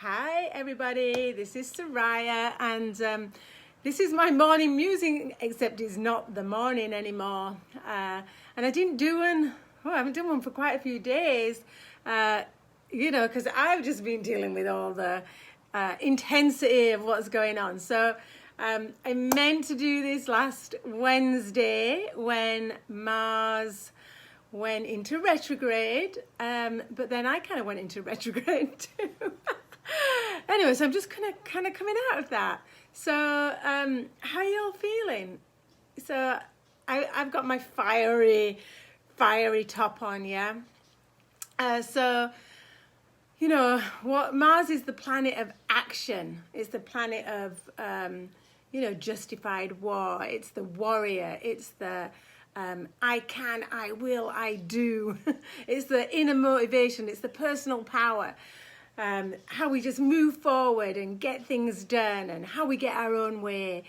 Hi everybody, this is Soraya, and this is my morning musing, except it's not the morning anymore. And I didn't do one, I haven't done one for quite a few days, because I've just been dealing with all the intensity of what's going on. So I meant to do this last Wednesday when Mars went into retrograde, but then I kind of went into retrograde too. Anyway, so I'm just kind of coming out of that. So how are y'all feeling? So I've got my fiery top on, yeah. So you know what, Mars is the planet of action. It's the planet of justified war. It's the warrior. It's the I can, I will, I do. It's the inner motivation. It's the personal power. How we just move forward and get things done, and how we get our own way.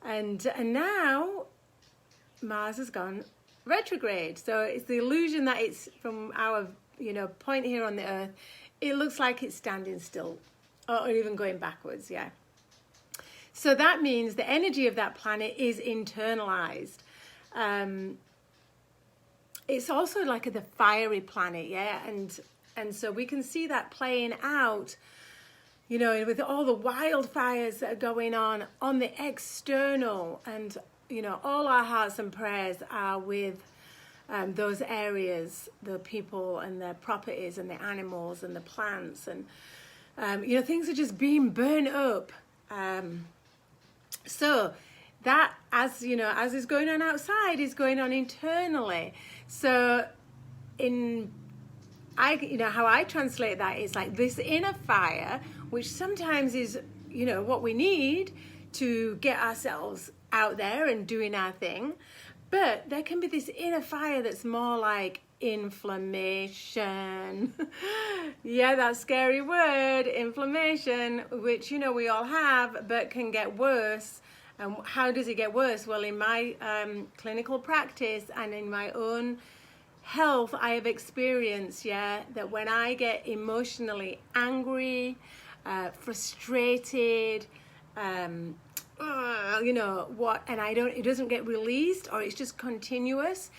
And now Mars has gone retrograde. So it's the illusion that it's from our point here on the earth. It looks like it's standing still or even going backwards, yeah. So that means the energy of that planet is internalized. It's also like the fiery planet, yeah, and so we can see that playing out, with all the wildfires that are going on the external, and all our hearts and prayers are with those areas, the people and their properties and the animals and the plants, and things are just being burnt up. So that, as is going on outside, is going on internally. So how I translate that is like this inner fire, which sometimes is what we need to get ourselves out there and doing our thing. But there can be this inner fire that's more like inflammation. Yeah, that scary word, inflammation, which we all have, but can get worse. And how does it get worse? Well, in my clinical practice and in my own health, I have experienced, that when I get emotionally angry, frustrated, and it doesn't get released, or it's just continuous,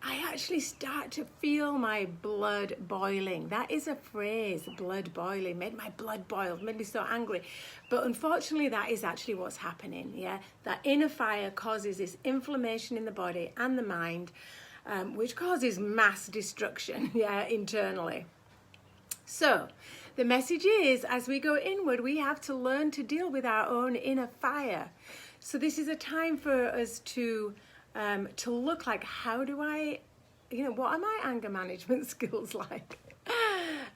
I actually start to feel my blood boiling. That is a phrase, blood boiling, made my blood boil, made me so angry. But unfortunately, that is actually what's happening, yeah? That inner fire causes this inflammation in the body and the mind, which causes mass destruction, internally. So the message is, as we go inward, we have to learn to deal with our own inner fire. So this is a time for us to look like, how do I, what are my anger management skills like?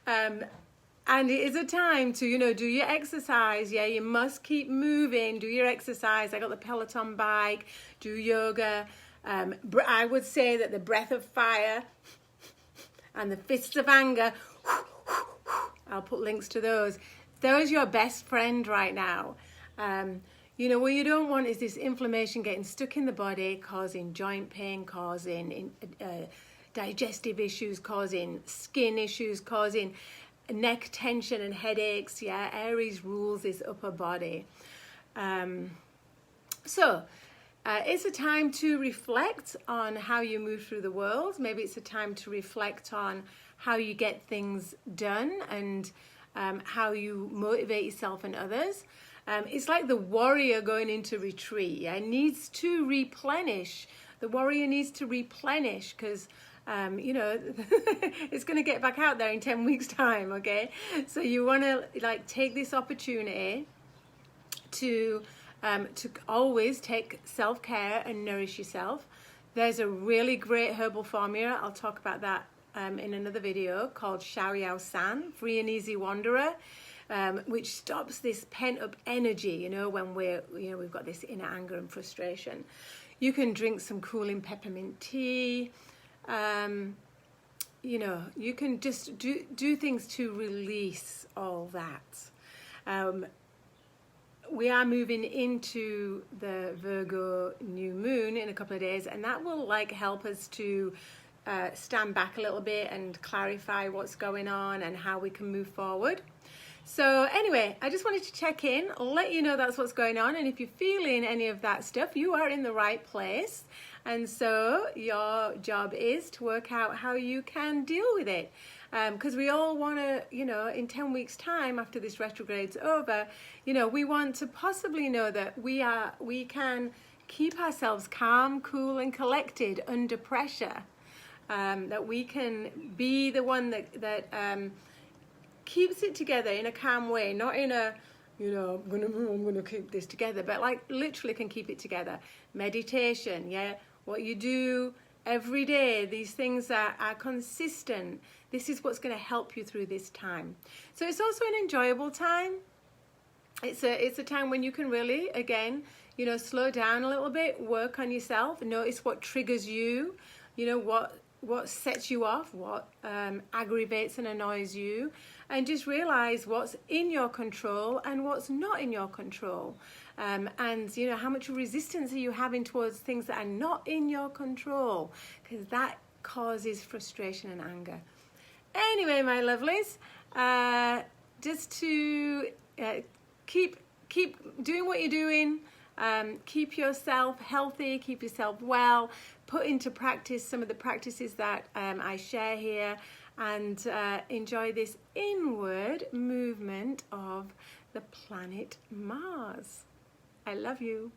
And it is a time to, do your exercise. Yeah, you must keep moving, do your exercise. I got the Peloton bike, do yoga. I would say that the breath of fire and the fists of anger, I'll put links to those. Those are your best friend right now. What you don't want is this inflammation getting stuck in the body, causing joint pain, causing digestive issues, causing skin issues, causing neck tension and headaches. Yeah, Aries rules this upper body. It's a time to reflect on how you move through the world. Maybe it's a time to reflect on how you get things done, and how you motivate yourself and others. It's like the warrior going into retreat. Yeah, needs to replenish. The warrior needs to replenish because, it's going to get back out there in 10 weeks' time, okay? So you want to take this opportunity to always take self-care and nourish yourself. There's a really great herbal formula. I'll talk about that in another video, called Xiao Yao San, Free and Easy Wanderer, which stops this pent-up energy, when we've got this inner anger and frustration. You can drink some cooling peppermint tea. You can just do things to release all that. We are moving into the Virgo new moon in a couple of days, and that will help us to stand back a little bit and clarify what's going on and how we can move forward. So anyway, I just wanted to check in, let you know that's what's going on. And if you're feeling any of that stuff, you are in the right place. And so your job is to work out how you can deal with it. Because we all want to, you know, in 10 weeks time after this retrograde's over, you know, we want to possibly know that we can keep ourselves calm, cool and collected under pressure. That we can be the one that keeps it together in a calm way, not in a, you know, I'm gonna keep this together, but like literally can keep it together. Meditation, yeah, what you do every day, these things are consistent. This is what's going to help you through this time. So it's also an enjoyable time. It's a time when you can really, again, you know, slow down a little bit, work on yourself, notice what triggers you, you know, what sets you off, what aggravates and annoys you, and just realize what's in your control and what's not in your control. And, you know, how much resistance are you having towards things that are not in your control? Because that causes frustration and anger. Anyway, my lovelies, just to keep doing what you're doing. Keep yourself healthy, keep yourself well, put into practice some of the practices that I share here, and enjoy this inward movement of the planet Mars. I love you.